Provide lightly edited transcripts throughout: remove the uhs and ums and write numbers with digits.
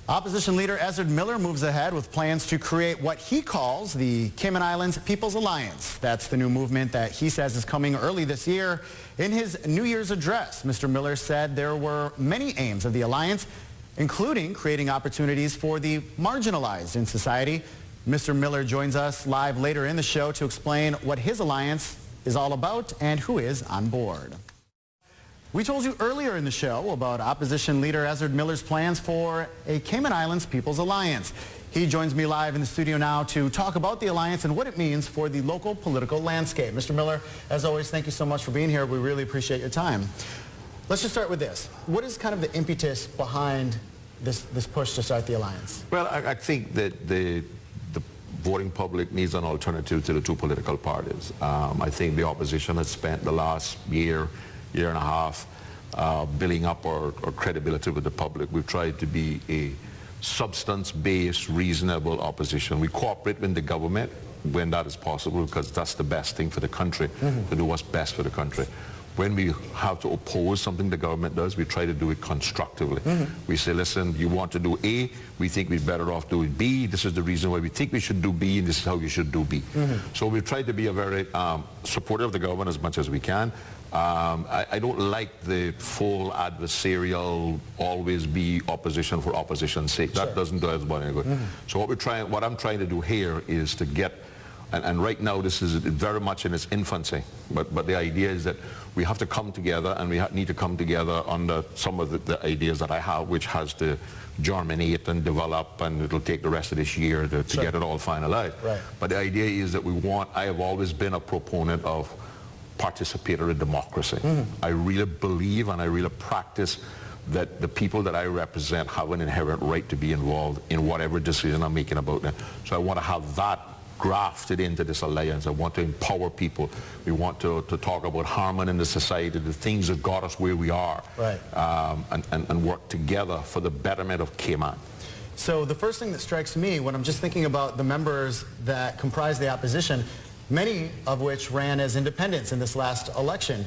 Opposition leader Ezzard Miller moves ahead with plans to create what he calls the Cayman Islands People's Alliance. That's the new movement that he says is coming early this year. In his New Year's address, Mr. Miller said there were many aims of the alliance, including creating opportunities for the marginalized in society. Mr. Miller joins us live later in the show to explain what his alliance is all about and who is on board. We told you earlier in the show about opposition leader Ezzard Miller's plans for a Cayman Islands People's Alliance. He joins me live in the studio now to talk about the alliance and what it means for the local political landscape. Mr. Miller, as always, thank you so much for being here. We really appreciate your time. Let's just start with this. What is kind of the impetus behind this push to start the alliance? Well, I think that the voting public needs an alternative to the two political parties. I think the opposition has spent the last year and a half building up our credibility with the public. We've tried to be a substance-based, reasonable opposition. We cooperate with the government when that is possible because that's the best thing for the country, to do what's best for the country. When we have to oppose something the government does, we try to do it constructively. We say, listen, you want to do A, we think we're better off doing B, this is the reason why we think we should do B, and this is how you should do B. So we try to be a very supportive of the government as much as we can. I don't like the full adversarial, always be opposition for opposition's sake. That doesn't do everybody any good. So what I'm trying to do here is to get, and right now this is very much in its infancy, but the idea is that we have to come together, and we need to come together under some of the ideas that I have, which has to germinate and develop, and it'll take the rest of this year to get it all finalized. But the idea is that I have always been a proponent of participatory democracy. I really believe and I really practice that the people that I represent have an inherent right to be involved in whatever decision I'm making about them. So I want to have that grafted into this alliance. I want to empower people. We want to talk about harmony in the society, the things that got us where we are, and work together for the betterment of Cayman. So the first thing that strikes me when I'm just thinking about the members that comprise the opposition, many of which ran as independents in this last election.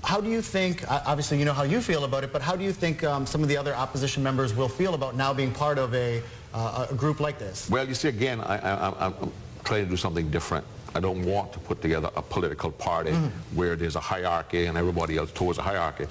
How do you think, obviously you know how you feel about it, but how do you think some of the other opposition members will feel about now being part of a group like this? Well, you see, again, I'm trying to do something different. I don't want to put together a political party where there's a hierarchy and everybody else towards a hierarchy.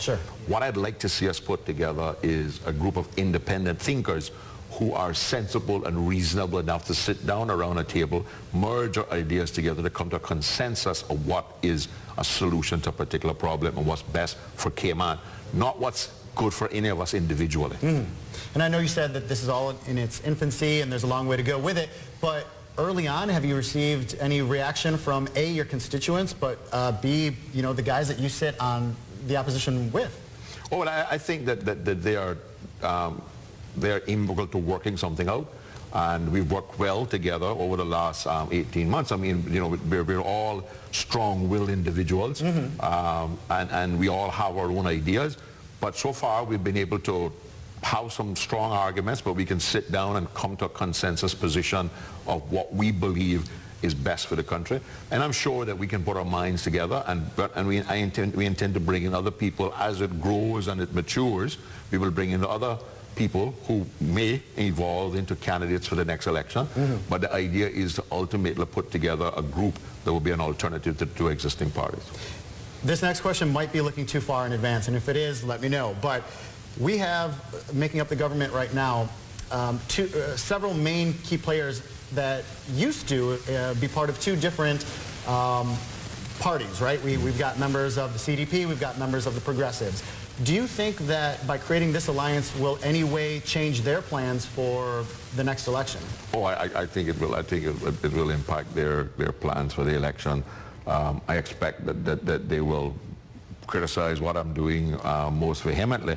What I'd like to see us put together is a group of independent thinkers who are sensible and reasonable enough to sit down around a table, merge our ideas together to come to a consensus of what is a solution to a particular problem and what's best for Cayman, not what's good for any of us individually. And I know you said that this is all in its infancy and there's a long way to go with it, but early on, have you received any reaction from A, your constituents, but B, you know, the guys that you sit on the opposition with? Oh, well, I think that they are they're integral to working something out, and we've worked well together over the last 18 months. I mean, you know, we're all strong-willed individuals, and we all have our own ideas, but so far we've been able to have some strong arguments, but we can sit down and come to a consensus position of what we believe is best for the country. And I'm sure that we can put our minds together, and we intend to bring in other people as it grows and it matures. We will bring in other people who may evolve into candidates for the next election, but the idea is to ultimately put together a group that will be an alternative to the two existing parties. This next question might be looking too far in advance, and if it is, let me know. But we have, making up the government right now, several main key players that used to be part of two different parties, right? We've got members of the CDP, we've got members of the Progressives. Do you think that by creating this alliance will any way change their plans for the next election? Oh, I think it will. I think it will impact their plans for the election. I expect that they will criticize what I'm doing most vehemently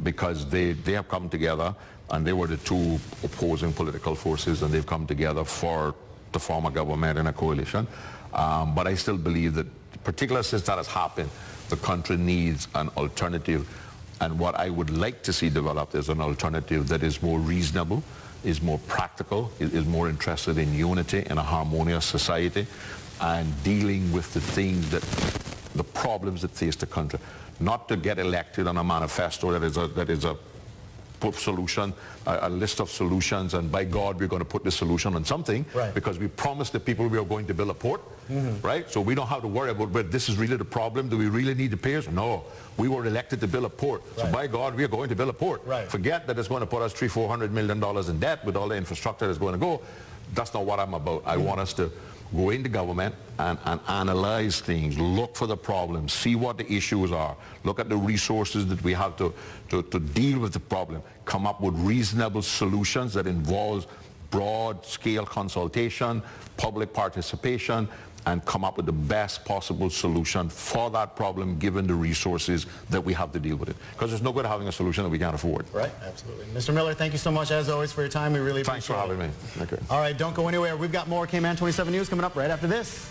because they have come together, and they were the two opposing political forces, and they've come together to form a government and a coalition. But I still believe that, particularly since that has happened, the country needs an alternative, and what I would like to see developed is an alternative that is more reasonable, is more practical, is more interested in unity in a harmonious society, and dealing with the things the problems that face the country. Not to get elected on a manifesto that is a put a list of solutions, and by God, we're going to put the solution on something, right, because we promised the people we are going to build a port, right? So we don't have to worry about, but this is really the problem. Do we really need the piers? No. We were elected to build a port. Right. So by God, we are going to build a port. Right. Forget that it's going to put us $300-400 million in debt with all the infrastructure that's going to go. That's not what I'm about. I want us to go into government and analyze things, look for the problems, see what the issues are, look at the resources that we have to deal with the problem, come up with reasonable solutions that involves broad-scale consultation, public participation, and come up with the best possible solution for that problem given the resources that we have to deal with it. Because there's no good having a solution that we can't afford. Right, absolutely. Mr. Miller, thank you so much, as always, for your time. We really appreciate it. Thanks for having me. Okay. All right, don't go anywhere. We've got more Cayman 27 News coming up right after this.